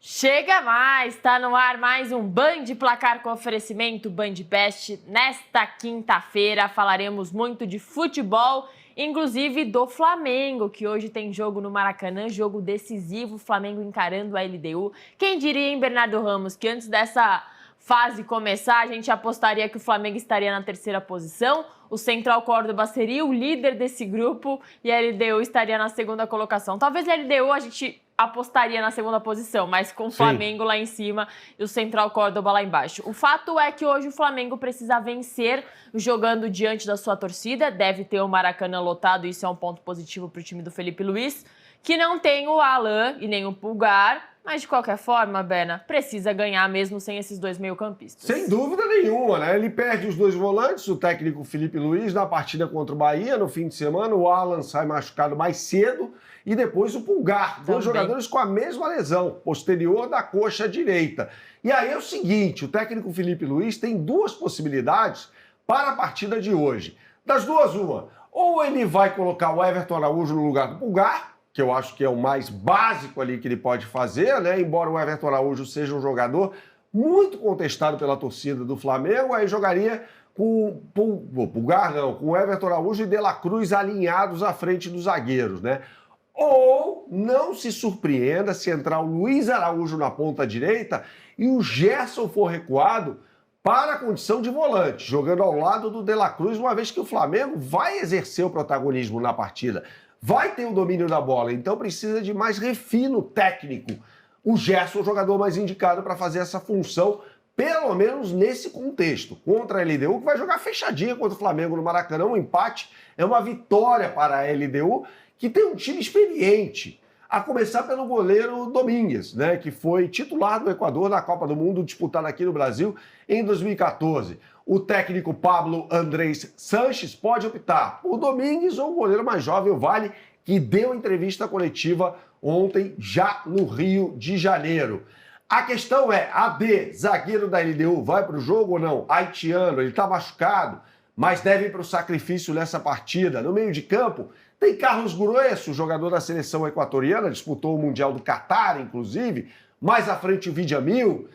Chega mais, tá no ar mais um Band Placar com oferecimento BandBest. Nesta quinta-feira falaremos muito de futebol, inclusive do Flamengo, que hoje tem jogo no Maracanã, jogo decisivo, Flamengo encarando a LDU. Quem diria, hein, Bernardo Ramos, que antes dessa fase começar, a gente apostaria que o Flamengo estaria na terceira posição, o Central Córdoba seria o líder desse grupo e a LDU estaria na segunda colocação. Talvez a LDU a gente apostaria na segunda posição, mas com o Flamengo lá em cima e o Central Córdoba lá embaixo. O fato é que hoje o Flamengo precisa vencer jogando diante da sua torcida, deve ter o Maracanã lotado, isso é um ponto positivo para o time do Felipe Luiz, que não tem o Alan e nem o Pulgar, mas de qualquer forma, Bena, precisa ganhar mesmo sem esses dois meio-campistas. Sem dúvida nenhuma, né? Ele perde os dois volantes, o técnico Felipe Luiz, na partida contra o Bahia, no fim de semana. O Alan sai machucado mais cedo e depois o Pulgar. Dois jogadores com a mesma lesão, posterior da coxa direita. E aí é o seguinte, o técnico Felipe Luiz tem duas possibilidades para a partida de hoje. Das duas, uma. Ou ele vai colocar o Everton Araújo no lugar do Pulgar, que eu acho que é o mais básico ali que ele pode fazer, né? Embora o Everton Araújo seja um jogador muito contestado pela torcida do Flamengo, aí jogaria com o Everton Araújo e De La Cruz alinhados à frente dos zagueiros, né? Ou não se surpreenda se entrar o Luiz Araújo na ponta direita e o Gerson for recuado para a condição de volante, jogando ao lado do De La Cruz, uma vez que o Flamengo vai exercer o protagonismo na partida. Vai ter o domínio da bola, então precisa de mais refino técnico. O Gerson é o jogador mais indicado para fazer essa função, pelo menos nesse contexto. Contra a LDU, que vai jogar fechadinha contra o Flamengo no Maracanã. Um empate é uma vitória para a LDU, que tem um time experiente. A começar pelo goleiro Domingues, né, que foi titular do Equador na Copa do Mundo disputada aqui no Brasil em 2014. O técnico Pablo Andrés Sanches pode optar por Domingues ou o goleiro mais jovem, o Vale, que deu entrevista coletiva ontem já no Rio de Janeiro. A questão é, AD, zagueiro da LDU, vai para o jogo ou não? Haitiano, ele está machucado, mas deve ir para o sacrifício nessa partida. No meio de campo, tem Carlos Grueso, jogador da seleção equatoriana, disputou o Mundial do Catar, inclusive. Mais à frente o Vidjamil.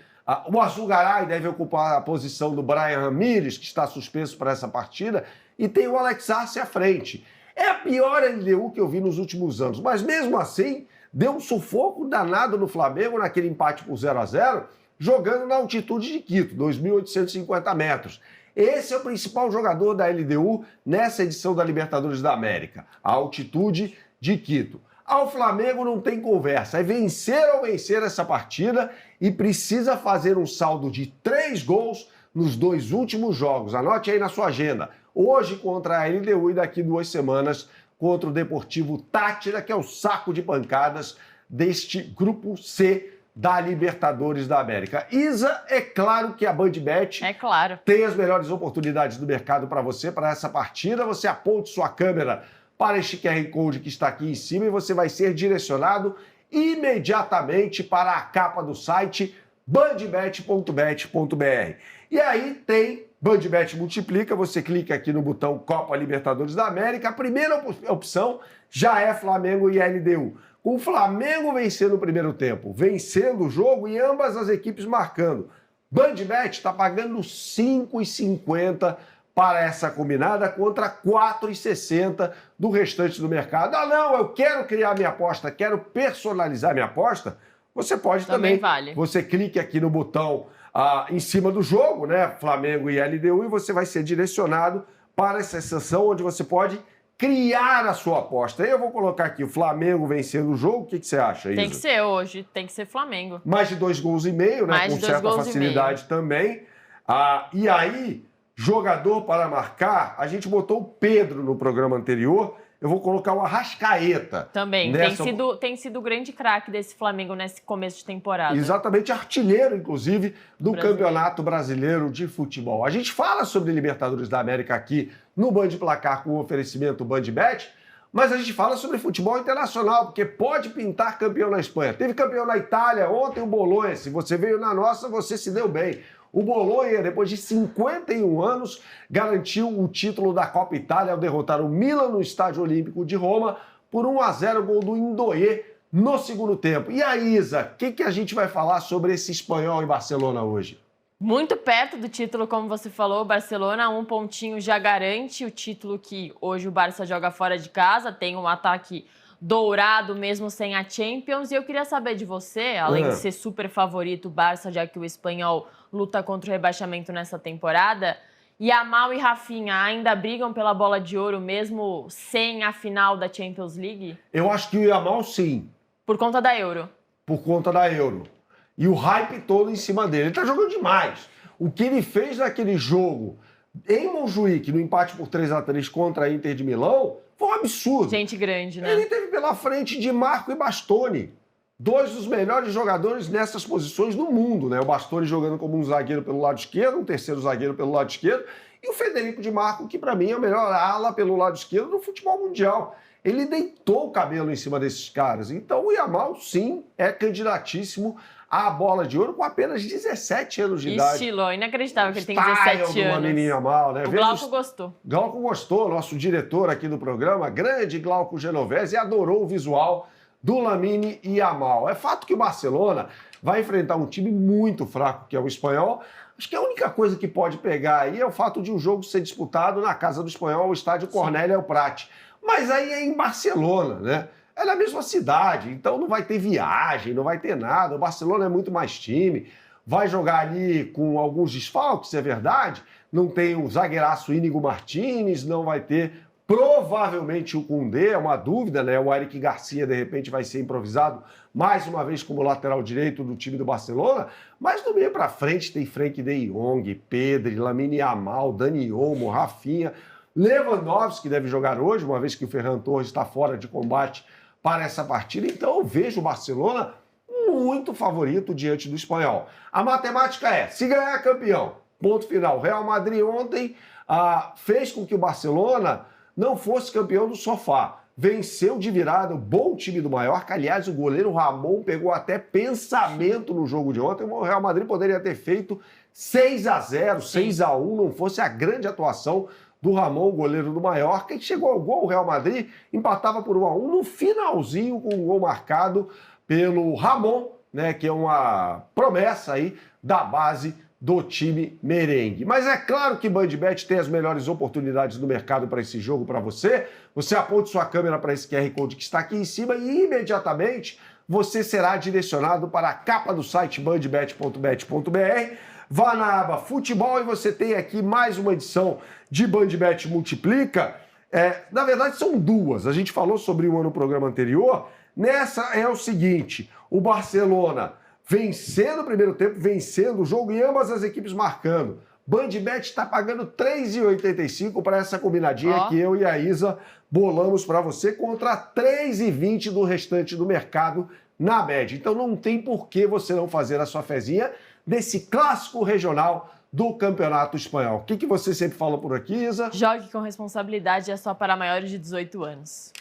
O Azugaray deve ocupar a posição do Brian Ramírez, que está suspenso para essa partida. E tem o Alex Arce à frente. É a pior LDU que eu vi nos últimos anos. Mas mesmo assim, deu um sufoco danado no Flamengo naquele empate por 0-0, jogando na altitude de Quito, 2.850 metros. Esse é o principal jogador da LDU nessa edição da Libertadores da América, a altitude de Quito. Ao Flamengo não tem conversa, é vencer ou vencer essa partida e precisa fazer um saldo de 3 gols nos 2 últimos jogos. Anote aí na sua agenda. Hoje contra a LDU e daqui 2 semanas contra o Deportivo Táchira, que é o saco de pancadas deste grupo C da Libertadores da América. Isa, é claro que a BandBet tem as melhores oportunidades do mercado para você, para essa partida. Você aponte sua câmera para este QR Code que está aqui em cima e você vai ser direcionado imediatamente para a capa do site bandbet.bet.br. E aí tem BandBet Multiplica, você clica aqui no botão Copa Libertadores da América, a primeira opção já é Flamengo e LDU. Com o Flamengo vencendo o primeiro tempo, vencendo o jogo e ambas as equipes marcando. BandBet está pagando R$ 5,50 para essa combinada contra R$ 4,60 do restante do mercado. Ah, não, eu quero criar minha aposta, quero personalizar minha aposta. Você pode também. Vale. Você clica aqui no botão em cima do jogo, né? Flamengo e LDU, e você vai ser direcionado para essa seção onde você pode criar a sua aposta. Aí eu vou colocar aqui o Flamengo vencendo o jogo. O que você acha, Isa? Tem que ser hoje, tem que ser Flamengo. Mais de 2,5 gols, né? Com certa facilidade também. E aí, jogador para marcar, a gente botou o Pedro no programa anterior. Eu vou colocar o Arrascaeta. Também, tem sido o grande craque desse Flamengo nesse começo de temporada. Exatamente, artilheiro, inclusive, do Campeonato Brasileiro de Futebol. A gente fala sobre Libertadores da América aqui no Band Placar com o oferecimento BandBet, mas a gente fala sobre futebol internacional, porque pode pintar campeão na Espanha. Teve campeão na Itália, ontem o Bolonha. Se você veio na nossa, você se deu bem. O Bolonha, depois de 51 anos, garantiu o título da Copa Itália ao derrotar o Milan no Estádio Olímpico de Roma por 1-0, gol do Indoê no segundo tempo. E a Isa, o que a gente vai falar sobre esse Espanhol e Barcelona hoje? Muito perto do título, como você falou, o Barcelona, 1 pontinho já garante o título que hoje o Barça joga fora de casa, tem um ataque dourado mesmo sem a Champions. E eu queria saber de você, além de ser super favorito o Barça, já que o Espanhol luta contra o rebaixamento nessa temporada, Yamal e Rafinha ainda brigam pela bola de ouro mesmo sem a final da Champions League? Eu acho que o Yamal sim. Por conta da Euro. Por conta da Euro. E o hype todo em cima dele. Ele tá jogando demais. O que ele fez naquele jogo em Montjuïc, no empate por 3-3 contra a Inter de Milão, foi um absurdo. Gente grande, né? Ele teve pela frente de Marco e Bastoni, 2 dos melhores jogadores nessas posições do mundo, né? O Bastoni jogando como um zagueiro pelo lado esquerdo, um terceiro zagueiro pelo lado esquerdo, e o Federico Di Marco, que para mim é o melhor ala pelo lado esquerdo do futebol mundial. Ele deitou o cabelo em cima desses caras. Então o Yamal, sim, é candidatíssimo à bola de ouro com apenas 17 anos de idade. Estilo, inacreditável que ele tem 17 anos. Menino Yamal, né? O Glauco gostou. Glauco gostou, nosso diretor aqui do programa, grande Glauco Genovese, e adorou o visual do Lamine Yamal. É fato que o Barcelona vai enfrentar um time muito fraco, que é o Espanhol. Acho que a única coisa que pode pegar aí é o fato de o jogo ser disputado na casa do Espanhol, o estádio Cornellà El Prat. Mas aí é em Barcelona, né? É na mesma cidade, então não vai ter viagem, não vai ter nada. O Barcelona é muito mais time, vai jogar ali com alguns desfalques, é verdade. Não tem o zagueiraço Íñigo Martínez, não vai ter provavelmente o Koundé, é uma dúvida, né? O Eric Garcia, de repente, vai ser improvisado mais uma vez como lateral direito do time do Barcelona, mas do meio para frente tem Frenkie de Jong, Pedri, Lamine Yamal, Dani Olmo, Rafinha, Lewandowski deve jogar hoje, uma vez que o Ferran Torres está fora de combate para essa partida. Então eu vejo o Barcelona muito favorito diante do Espanhol. A matemática é, se ganhar campeão, ponto final. Real Madrid ontem fez com que o Barcelona não fosse campeão do sofá. Venceu de virada o bom time do Mallorca. Aliás, o goleiro Ramon pegou até pensamento no jogo de ontem. O Real Madrid poderia ter feito 6-0, 6-1, não fosse a grande atuação do Ramon, o goleiro do Mallorca, e chegou ao gol. O Real Madrid empatava por 1-1 no finalzinho, com um gol marcado pelo Ramon, né, que é uma promessa aí da base do time merengue. Mas é claro que BandBet tem as melhores oportunidades do mercado para esse jogo para você. Você aponte sua câmera para esse QR Code que está aqui em cima e imediatamente você será direcionado para a capa do site bandbet.bet.br. Vá na aba Futebol e você tem aqui mais uma edição de BandBet Multiplica. Na verdade, são duas. A gente falou sobre uma no programa anterior. Nessa é o seguinte, o Barcelona vencendo o primeiro tempo, vencendo o jogo e ambas as equipes marcando. BandBet está pagando R$ 3,85 para essa combinadinha que eu e a Isa bolamos para você contra R$ 3,20 do restante do mercado na média. Então não tem por que você não fazer a sua fezinha desse clássico regional do Campeonato Espanhol. O que você sempre fala por aqui, Isa? Jogue com responsabilidade, é só para maiores de 18 anos.